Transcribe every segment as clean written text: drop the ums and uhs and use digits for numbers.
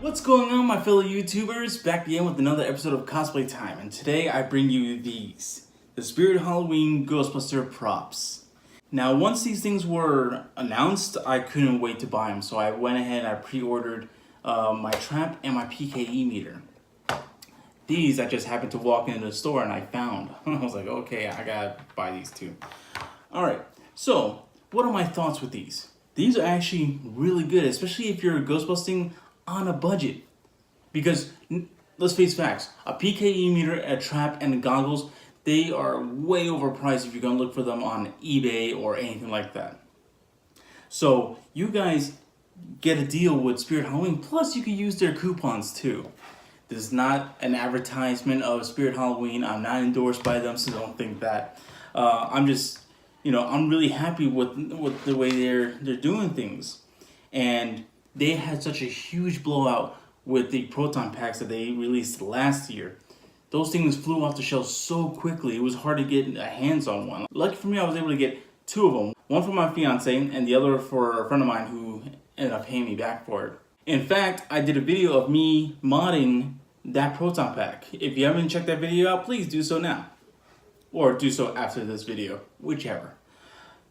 What's going on, my fellow YouTubers? Back again with another episode of Cosplay Time, and today I bring you these, the Spirit Halloween Ghostbuster props. Now, once these things were announced, I couldn't wait to buy them, so I went ahead and I pre-ordered my trap and my PKE meter. These I just happened to walk into the store and I found. I was like, okay, I gotta buy these too. Alright, so what are my thoughts with these? These are actually really good, especially if you're ghostbusting on a budget. Because, let's face facts, a PKE meter, a trap, and the goggles, they are way overpriced if you're going to look for them on eBay or anything like that. So, you guys get a deal with Spirit Halloween, plus you can use their coupons too. This is not an advertisement of Spirit Halloween. I'm not endorsed by them, so don't think that. I'm just, I'm really happy with the way they're doing things. And they had such a huge blowout with the proton packs that they released last year. Those things flew off the shelf so quickly, it was hard to get a hands on one. Lucky for me, I was able to get two of them. One for my fiance and the other for a friend of mine who ended up paying me back for it. In fact, I did a video of me modding that proton pack. If you haven't checked that video out, please do so now. Or do so after this video, whichever.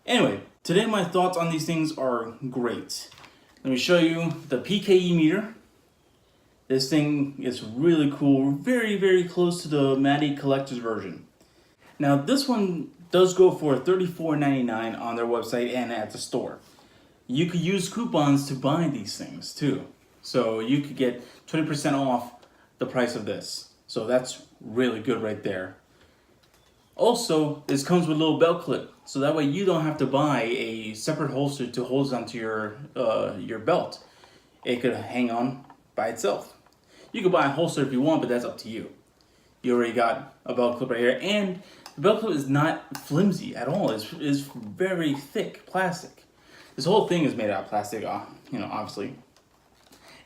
Anyway, today my thoughts on these things are great. Let me show you the PKE meter. This thing is really cool, very, very close to the Maddie Collector's version. Now this one does go for $34.99 on their website and at the store. You could use coupons to buy these things too. So you could get 20% off the price of this. So that's really good right there. Also, this comes with a little belt clip, so that way you don't have to buy a separate holster to hold onto your belt. It could hang on by itself. You could buy a holster if you want, but that's up to you. You already got a belt clip right here, and the belt clip is not flimsy at all. It's very thick plastic. This whole thing is made out of plastic, obviously.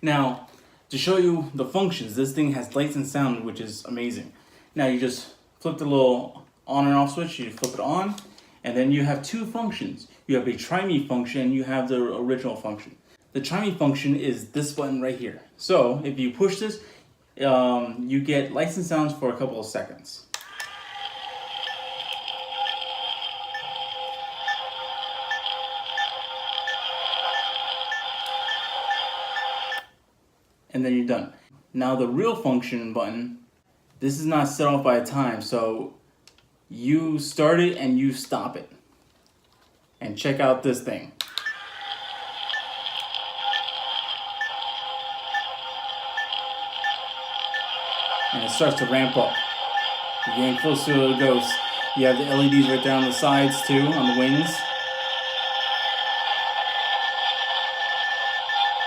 Now, to show you the functions, this thing has lights and sound, which is amazing. Now you just flip the little on and off switch, you flip it on, and then you have two functions. You have a try me function, you have the original function. The try me function is this button right here. So if you push this, you get lights and sounds for a couple of seconds. And then you're done. Now the real function button, this is not set off by a time, so you start it and you stop it. And check out this thing. And it starts to ramp up. You're getting close to the ghost. You have the LEDs right there on the sides too, on the wings.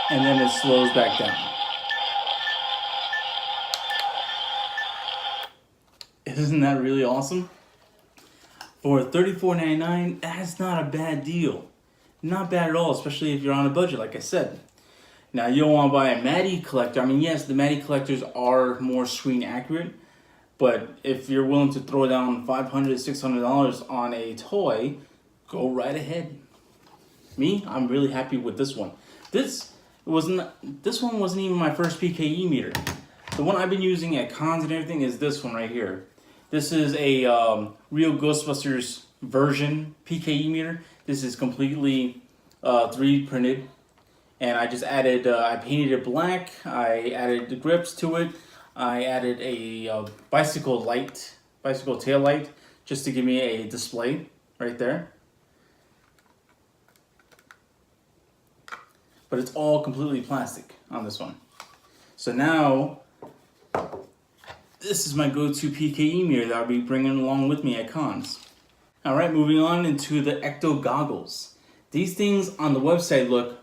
And then it slows back down. Isn't that really awesome? For $34.99, that's not a bad deal. Not bad at all, especially if you're on a budget, like I said. Now, you don't want to buy a Maddie Collector. I mean, yes, the Maddie Collectors are more screen accurate, but if you're willing to throw down $500, $600 on a toy, go right ahead. Me, I'm really happy with this one. This one wasn't even my first PKE meter. The one I've been using at cons and everything is this one right here. This is a real Ghostbusters version PKE meter. This is completely 3D printed. And I just added, I painted it black. I added the grips to it. I added a bicycle tail light, just to give me a display right there. But it's all completely plastic on this one. So now, this is my go-to PKE meter that I'll be bringing along with me at cons. Alright, moving on into the Ecto goggles. These things on the website look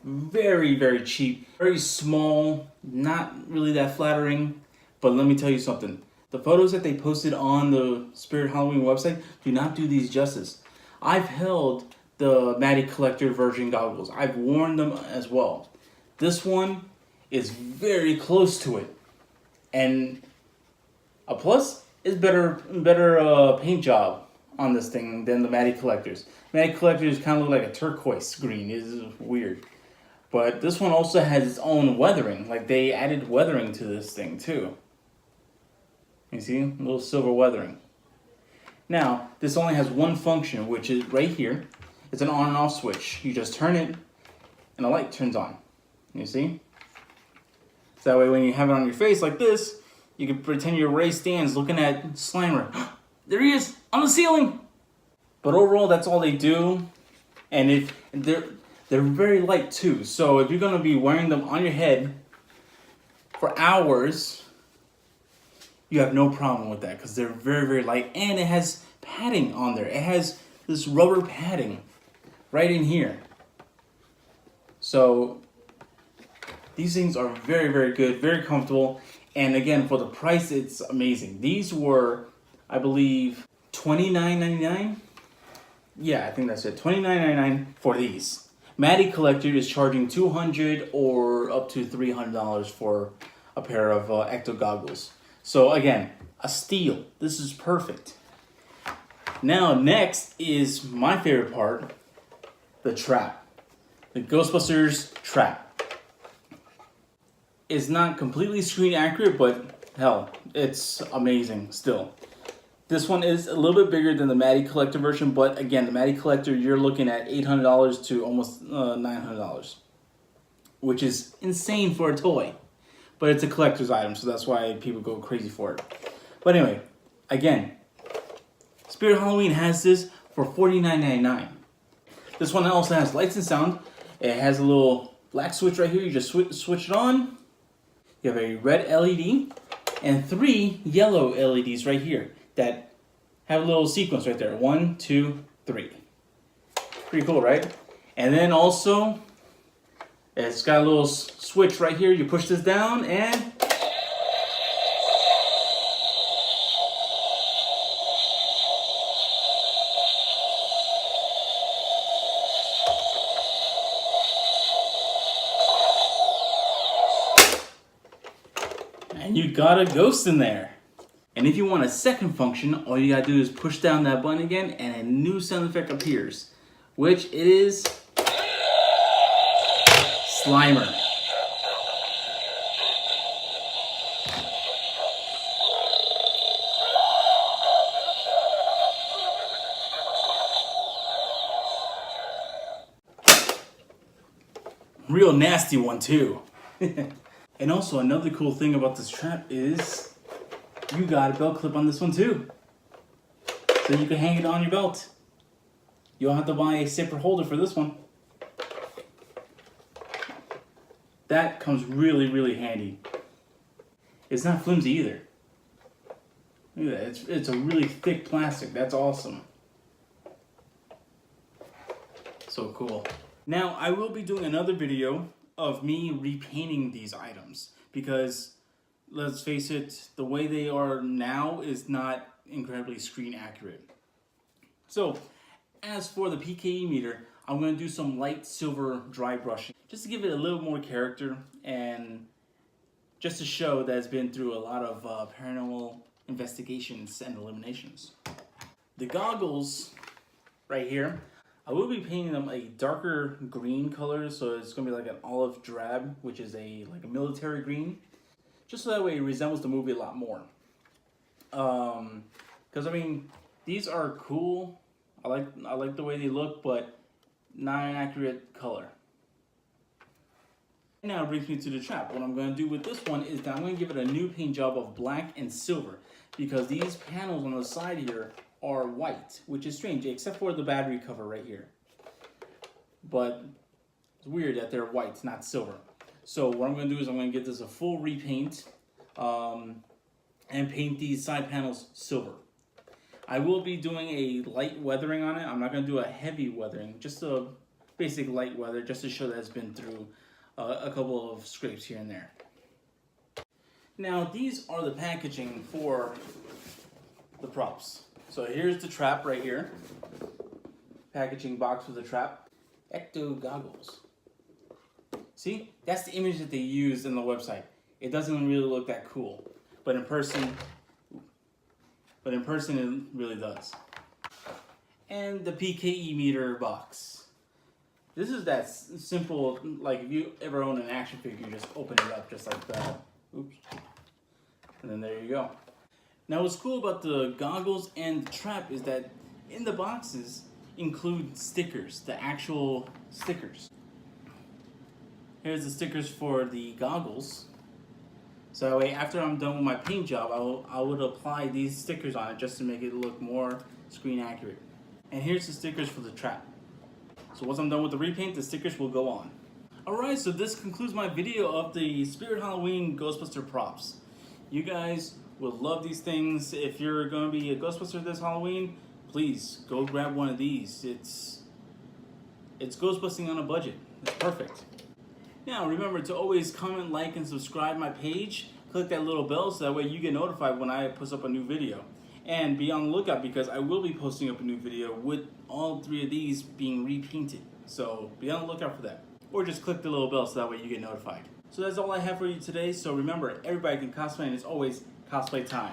very, very cheap. Very small, not really that flattering. But let me tell you something. The photos that they posted on the Spirit Halloween website do not do these justice. I've held the Maddie Collector version goggles. I've worn them as well. This one is very close to it. And a plus is better paint job on this thing than the Maddie Collectors. Maddie Collectors kind of look like a turquoise green. It's weird. But this one also has its own weathering. Like they added weathering to this thing too. You see, a little silver weathering. Now, this only has one function, which is right here. It's an on and off switch. You just turn it and the light turns on. You see? So that way when you have it on your face like this, you can pretend you're Ray Stans looking at Slimer. There he is, on the ceiling! But overall, that's all they do. And they're very light too. So if you're gonna be wearing them on your head for hours, you have no problem with that because they're very, very light. And it has padding on there. It has this rubber padding right in here. So these things are very, very good, very comfortable. And again, for the price, it's amazing. These were, I believe, $29.99. Yeah, I think that's it. $29.99 for these. Maddie Collector is charging $200 or up to $300 for a pair of Ecto goggles. So again, a steal. This is perfect. Now, next is my favorite part, the trap. The Ghostbusters trap. It's not completely screen accurate, but hell, it's amazing still. This one is a little bit bigger than the Maddie Collector version, but again, the Maddie Collector, you're looking at $800 to almost $900, which is insane for a toy. But it's a collector's item, so that's why people go crazy for it. But anyway, again, Spirit Halloween has this for $49.99. This one also has lights and sound. It has a little black switch right here. You just switch it on. You have a red LED and 3 yellow LEDs right here that have a little sequence right there. 1, 2, 3. Pretty cool, right? And then also, it's got a little switch right here. You push this down and you got a ghost in there. And if you want a second function, all you gotta do is push down that button again and a new sound effect appears, which it is Slimer. Real nasty one too. And also another cool thing about this trap is you got a belt clip on this one too. So you can hang it on your belt. You don't have to buy a separate holder for this one. That comes really, really handy. It's not flimsy either. Look at that, it's a really thick plastic. That's awesome. So cool. Now I will be doing another video of me repainting these items because let's face it, the way they are now is not incredibly screen accurate. So as for the PKE meter, I'm going to do some light silver dry brushing just to give it a little more character and just to show that it's been through a lot of paranormal investigations and eliminations. The goggles right here, I will be painting them a darker green color, so it's going to be like an olive drab, which is like a military green, just so that way it resembles the movie a lot more. Because I mean, these are cool. I like the way they look, but not an accurate color. Now it brings me to the trap. What I'm going to do with this one is that I'm going to give it a new paint job of black and silver, because these panels on the side here are white, which is strange, except for the battery cover right here. But it's weird that they're white, not silver. So what I'm going to do is I'm going to give this a full repaint and paint these side panels silver. I will be doing a light weathering on it. I'm not going to do a heavy weathering, just a basic light weather, just to show that it's been through a couple of scrapes here and there. Now these are the packaging for the props. So here's the trap right here. Packaging box with the trap. Ecto goggles. See? That's the image that they used in the website. It doesn't really look that cool. But in person it really does. And the PKE meter box. This is that simple, like if you ever own an action figure, you just open it up just like that. Oops. And then there you go. Now what's cool about the goggles and the trap is that in the boxes include stickers, the actual stickers. Here's the stickers for the goggles. So that way after I'm done with my paint job, I would apply these stickers on it just to make it look more screen accurate. And here's the stickers for the trap. So once I'm done with the repaint, the stickers will go on. Alright, so this concludes my video of the Spirit Halloween Ghostbuster props. You guys will love these things. If you're going to be a Ghostbuster this Halloween, please go grab one of these. It's Ghostbusting on a budget. It's perfect. Now remember to always comment, like, and subscribe my page. Click that little bell so that way you get notified when I post up a new video. And be on the lookout because I will be posting up a new video with all 3 of these being repainted. So be on the lookout for that. Or just click the little bell so that way you get notified. So that's all I have for you today. So remember, everybody can cosplay and it's always cosplay time.